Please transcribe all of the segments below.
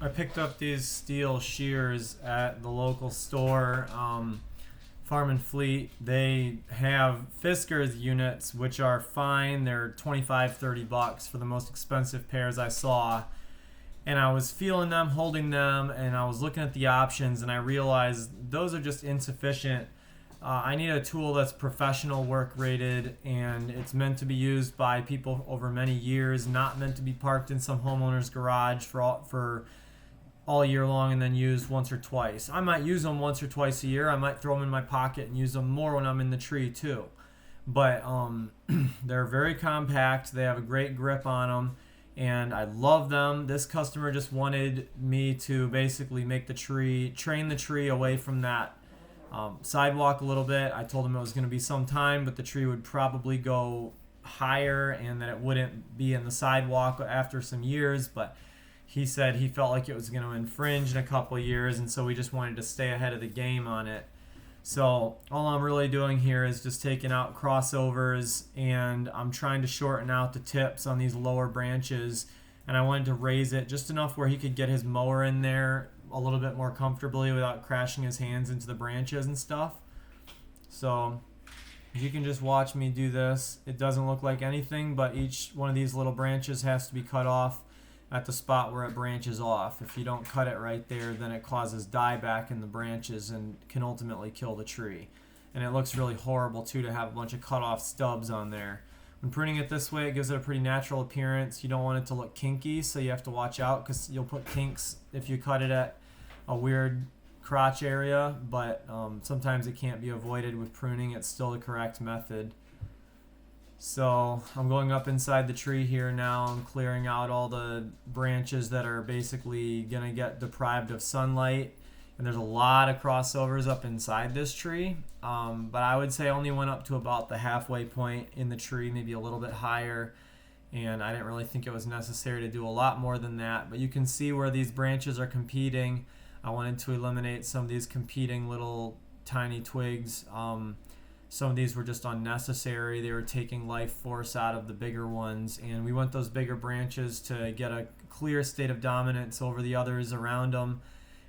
I picked up these Stihl shears at the local store, Farm and Fleet. They have Fisker's units, which are fine. They're 25, 30 bucks for the most expensive pairs I saw. And I was feeling them, holding them, and I was looking at the options, and I realized those are just insufficient. I need a tool that's professional work rated, and it's meant to be used by people over many years, not meant to be parked in some homeowner's garage for all year long and then used once or twice. I might use them once or twice a year. I might throw them in my pocket and use them more when I'm in the tree too. But they're very compact. They have a great grip on them, and I love them. This customer just wanted me to basically train the tree away from that sidewalk a little bit. I told him it was going to be some time, but the tree would probably go higher and that it wouldn't be in the sidewalk after some years. But he said he felt like it was going to infringe in a couple of years, and so we just wanted to stay ahead of the game on it. So all I'm really doing here is just taking out crossovers, and I'm trying to shorten out the tips on these lower branches, and I wanted to raise it just enough where he could get his mower in there a little bit more comfortably without crashing his hands into the branches and stuff. So you can just watch me do this. It doesn't look like anything, but each one of these little branches has to be cut off at the spot where it branches off. If you don't cut it right there, then it causes dieback in the branches and can ultimately kill the tree. And it looks really horrible too to have a bunch of cut off stubs on there. When pruning it this way, it gives it a pretty natural appearance. You don't want it to look kinky, so you have to watch out because you'll put kinks if you cut it at a weird crotch area, but sometimes it can't be avoided with pruning. It's still the correct method. So I'm going up inside the tree here now. I'm clearing out all the branches that are basically going to get deprived of sunlight. And there's a lot of crossovers up inside this tree. But I would say I only went up to about the halfway point in the tree, maybe a little bit higher. And I didn't really think it was necessary to do a lot more than that. But you can see where these branches are competing. I wanted to eliminate some of these competing little tiny twigs. Some of these were just unnecessary. They were taking life force out of the bigger ones, and we want those bigger branches to get a clear state of dominance over the others around them,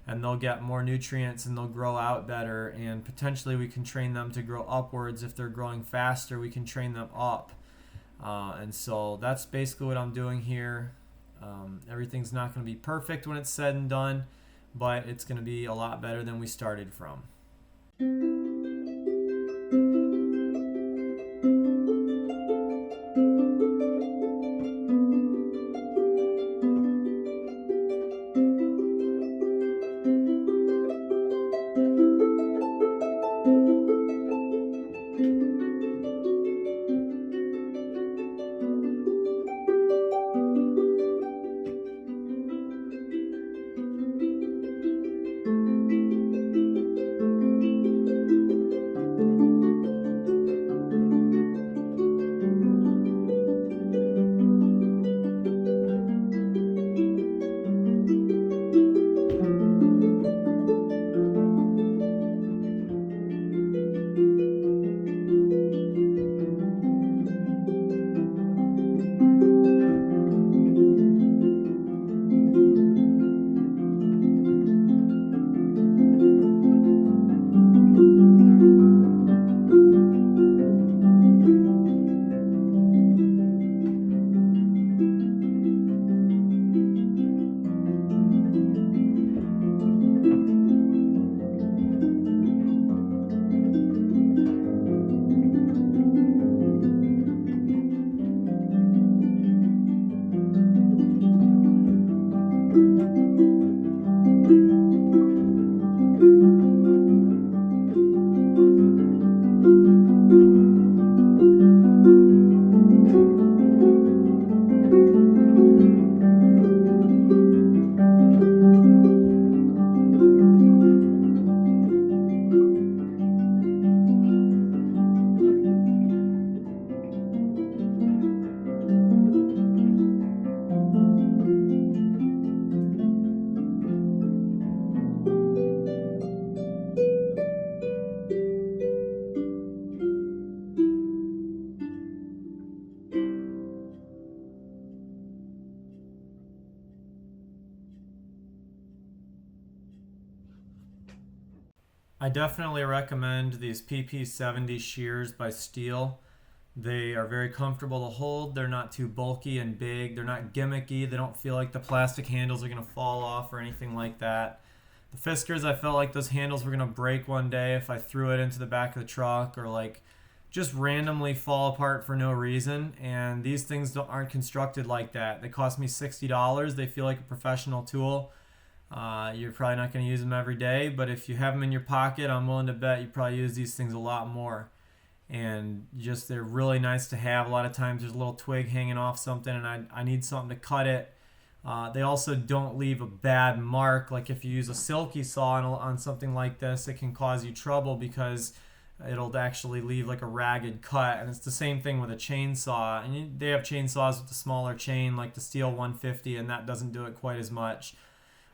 and they'll get more nutrients and they'll grow out better, and potentially we can train them to grow upwards. If they're growing faster, we can train them up. And so that's basically what I'm doing here. Everything's not going to be perfect when it's said and done, but it's going to be a lot better than we started from. I definitely recommend these PP70 shears by Stihl. They are very comfortable to hold. They're not too bulky and big. They're not gimmicky. They don't feel like the plastic handles are going to fall off or anything like that. The Fiskars, I felt like those handles were going to break one day if I threw it into the back of the truck or like just randomly fall apart for no reason. And these things aren't constructed like that. They cost me $60. They feel like a professional tool. You're probably not going to use them every day, but if you have them in your pocket, I'm willing to bet you probably use these things a lot more. And just they're really nice to have. A lot of times there's a little twig hanging off something and I need something to cut it. They also don't leave a bad mark. Like if you use a silky saw on something like this, it can cause you trouble because it'll actually leave like a ragged cut. And it's the same thing with a chainsaw. And they have chainsaws with the smaller chain like the Stihl 150, and that doesn't do it quite as much.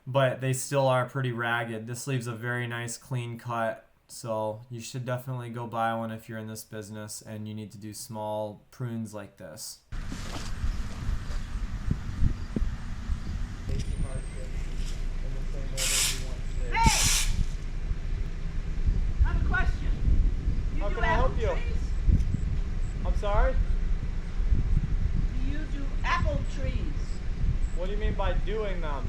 But they still are pretty ragged. This leaves a very nice clean cut. So you should definitely go buy one if you're in this business and you need to do small prunes like this. Hey! I have a question. How can I help you? I'm sorry? Do you do apple trees? What do you mean by doing them?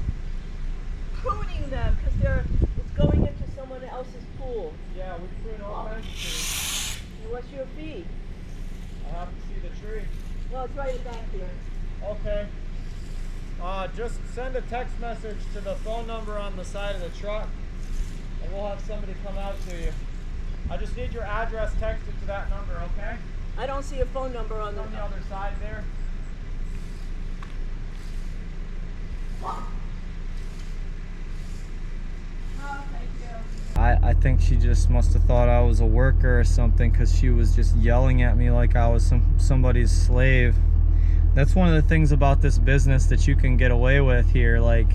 Pruning them because it's going into someone else's pool. Yeah, we prune all kinds of trees. And what's your fee? I have to see the tree. No, it's right back here. Okay. Just send a text message to the phone number on the side of the truck and we'll have somebody come out to you. I just need your address texted to that number, okay? I don't see a phone number on It's on the other side there. I think she just must have thought I was a worker or something because she was just yelling at me like I was somebody's slave. That's one of the things about this business that you can get away with here. Like,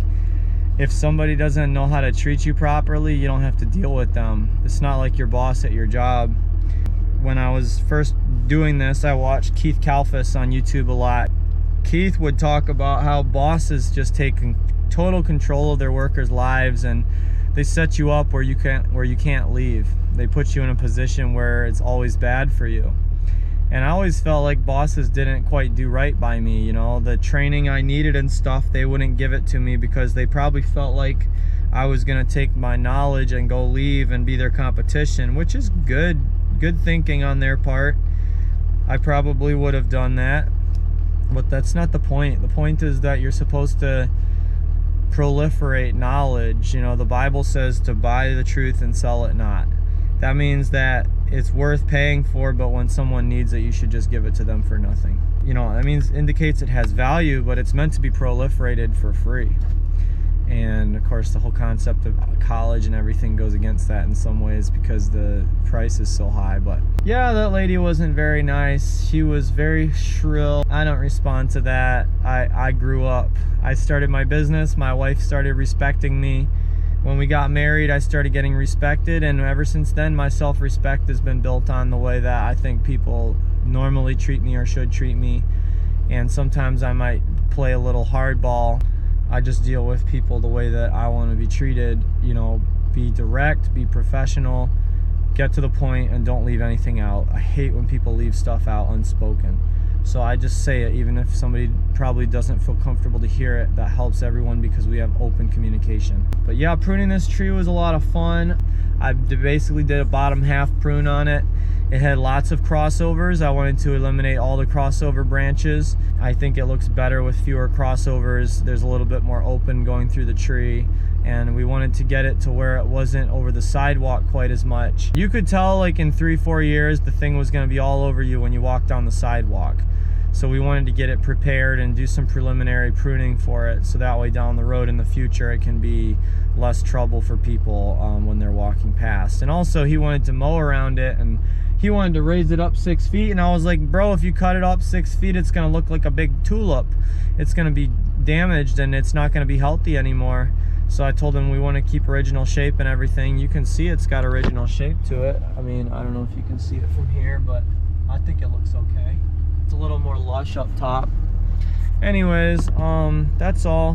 if somebody doesn't know how to treat you properly, you don't have to deal with them. It's not like your boss at your job. When I was first doing this, I watched Keith Kalfas on YouTube a lot. Keith would talk about how bosses just take total control of their workers' lives, and they set you up where you can't leave. They put you in a position where it's always bad for you. And I always felt like bosses didn't quite do right by me, you know. The training I needed and stuff, they wouldn't give it to me because they probably felt like I was gonna take my knowledge and go leave and be their competition, which is good thinking on their part. I probably would have done that, but that's not the point. The point is that you're supposed to proliferate knowledge. You know, the Bible says to buy the truth and sell it not. That means that it's worth paying for, but when someone needs it, you should just give it to them for nothing. You know, that means indicates it has value, but it's meant to be proliferated for free. And of course, the whole concept of college and everything goes against that in some ways because the price is so high. But yeah, that lady wasn't very nice. She was very shrill. I don't respond to that. I grew up. I started my business. My wife started respecting me. When we got married, I started getting respected, and ever since then, my self-respect has been built on the way that I think people normally treat me or should treat me. And sometimes I might play a little hardball. I just deal with people the way that I want to be treated. You know, be direct, be professional, get to the point, and don't leave anything out. I hate when people leave stuff out unspoken. So I just say it, even if somebody probably doesn't feel comfortable to hear it. That helps everyone because we have open communication. But yeah, pruning this tree was a lot of fun. I basically did a bottom half prune on it. It had lots of crossovers. I wanted to eliminate all the crossover branches. I think it looks better with fewer crossovers. There's a little bit more open going through the tree, and we wanted to get it to where it wasn't over the sidewalk quite as much. You could tell like in 3-4 years the thing was going to be all over you when you walk down the sidewalk. So we wanted to get it prepared and do some preliminary pruning for it, so that way down the road in the future it can be less trouble for people when they're walking past. And also he wanted to mow around it, and he wanted to raise it up 6 feet, and I was like, bro, if you cut it up 6 feet, it's gonna look like a big tulip. It's gonna be damaged and it's not gonna be healthy anymore. So I told him we want to keep original shape and everything. You can see it's got original shape to it. I mean, I don't know if you can see it from here, but I think it looks okay. It's a little more lush up top. Anyways, that's all.